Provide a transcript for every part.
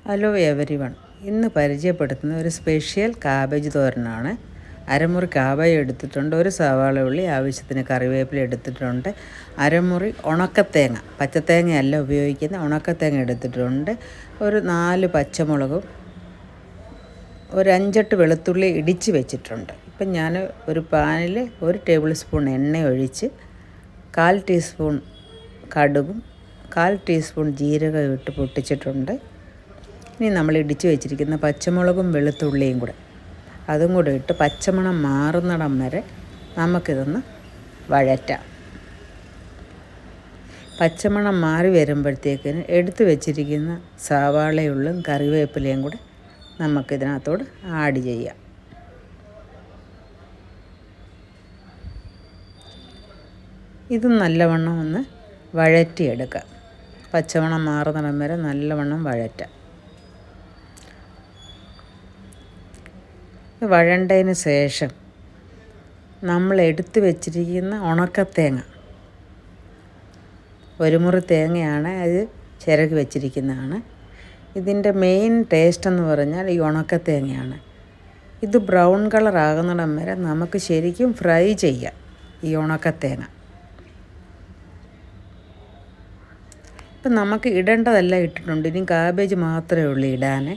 Hello everyone, ഇന്ന് പരിചയപ്പെടുത്തുന്ന ഒരു സ്പെഷ്യൽ കാബേജ് തോരനാണ്. അരമുറി കാബേജ് എടുത്തിട്ടുണ്ട്, ഒരു സവാള ഉള്ളി, ആവശ്യത്തിന് കറിവേപ്പില എടുത്തിട്ടുണ്ട്, അരമുറി ഉണക്കത്തേങ്ങ, പച്ചത്തേങ്ങയല്ല ഉപയോഗിക്കുന്ന ഉണക്കത്തേങ്ങ എടുത്തിട്ടുണ്ട്, ഒരു 4 പച്ചമുളകും ഒരു 5-8 വെളുത്തുള്ളി ഇടിച്ച് വെച്ചിട്ടുണ്ട്. ഇപ്പം ഞാൻ ഒരു പാനിൽ 1 ടേബിൾ സ്പൂൺ എണ്ണ ഒഴിച്ച് 1/4 ടീസ്പൂൺ കടുകും 1/4 ടീസ്പൂൺ ജീരകം ഇട്ട് പൊട്ടിച്ചിട്ടുണ്ട്. ഇനി നമ്മൾ ഇടിച്ച് വെച്ചിരിക്കുന്ന പച്ചമുളകും വെളുത്തുള്ളിയും കൂടെ അതും കൂടെ ഇട്ട് പച്ചമണം മാറുന്നിടം വരെ നമുക്കിതൊന്ന് വഴറ്റാം. പച്ചമണം മാറി വരുമ്പോഴത്തേക്കിന് എടുത്ത് വെച്ചിരിക്കുന്ന സവാളയുള്ളും കറിവേപ്പിലയും കൂടെ നമുക്കിതിനകത്തോട് ആഡ് ചെയ്യാം. ഇത് നല്ലവണ്ണം ഒന്ന് വഴറ്റിയെടുക്കാം. പച്ചമണം മാറുന്നിടം വരെ നല്ലവണ്ണം വഴറ്റാം. വഴണ്ടതിന് ശേഷം നമ്മൾ എടുത്ത് വെച്ചിരിക്കുന്ന ഉണക്കത്തേങ്ങ, ഒരു മുറി തേങ്ങയാണ്, അത് ചിരകി വെച്ചിരിക്കുന്നതാണ്. ഇതിൻ്റെ മെയിൻ ടേസ്റ്റ് എന്ന് പറഞ്ഞാൽ ഈ ഉണക്കത്തേങ്ങയാണ്. ഇത് ബ്രൗൺ കളർ ആകുന്നിടം വരെ നമുക്ക് ശരിക്കും ഫ്രൈ ചെയ്യാം ഈ ഉണക്കത്തേങ്ങ. ഇപ്പം നമുക്ക് ഇടേണ്ടതെല്ലാം ഇട്ടിട്ടുണ്ട്, ഇനി കാബേജ് മാത്രമേ ഉള്ളൂ ഇടാൻ.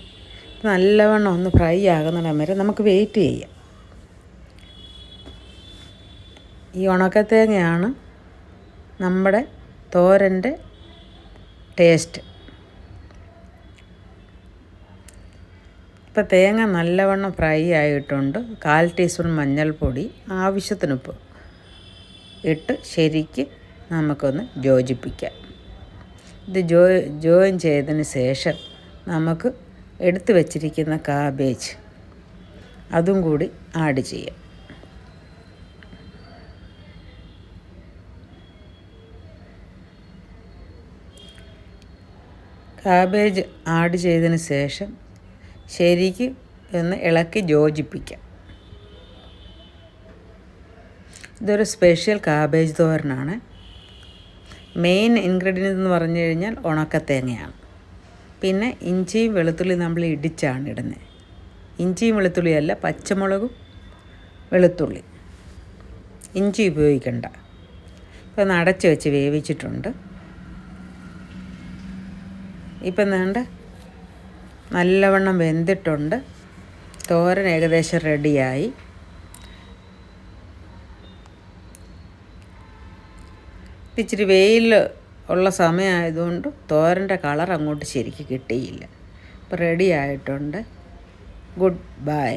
നല്ലവണ്ണം ഒന്ന് ഫ്രൈ ആകുന്നിടം വരെ നമുക്ക് വെയിറ്റ് ചെയ്യാം. ഈ ഉണക്കത്തേങ്ങയാണ് നമ്മുടെ തോരൻ്റെ ടേസ്റ്റ്. ഇപ്പം തേങ്ങ നല്ലവണ്ണം ഫ്രൈ ആയിട്ടുണ്ട്. 1/4 ടീസ്പൂൺ മഞ്ഞൾപ്പൊടി, ആവശ്യത്തിന് ഉപ്പ് ഇട്ട് ശരിക്ക് നമുക്കൊന്ന് യോജിപ്പിക്കാം. ഇത് ജോയിൻ ചെയ്തതിന് ശേഷം നമുക്ക് എടുത്തു വച്ചിരിക്കുന്ന കാബേജ് അതും കൂടി ആഡ് ചെയ്യാം. കാബേജ് ആഡ് ചെയ്തതിന് ശേഷം ശരിക്ക് ഒന്ന് ഇളക്കി യോജിപ്പിക്കാം. ഇതൊരു സ്പെഷ്യൽ കാബേജ് തോരനാണ്. മെയിൻ ഇൻഗ്രീഡിയൻറ്റ് എന്ന് പറഞ്ഞു കഴിഞ്ഞാൽ ഉണക്കത്തേങ്ങയാണ്. പിന്നെ ഇഞ്ചിയും വെളുത്തുള്ളി നമ്മൾ ഇടിച്ചാണ് ഇടുന്നത്. ഇഞ്ചിയും വെളുത്തുള്ളിയല്ല, പച്ചമുളകും വെളുത്തുള്ളി, ഇഞ്ചി ഉപയോഗിക്കണ്ട. ഇപ്പം ഒന്ന് അടച്ച് വെച്ച് വേവിച്ചിട്ടുണ്ട്. ഇപ്പം വേണ്ട നല്ലവണ്ണം വെന്തിട്ടുണ്ട്. തോരൻ ഏകദേശം റെഡിയായി. ഇച്ചിരി വെയിൽ ഉള്ള സമയമായതുകൊണ്ട് തോരൻ്റെ കളർ അങ്ങോട്ട് ശരിക്ക് കിട്ടിയില്ല. ഇപ്പോൾ റെഡി ആയിട്ടുണ്ട്. Good bye.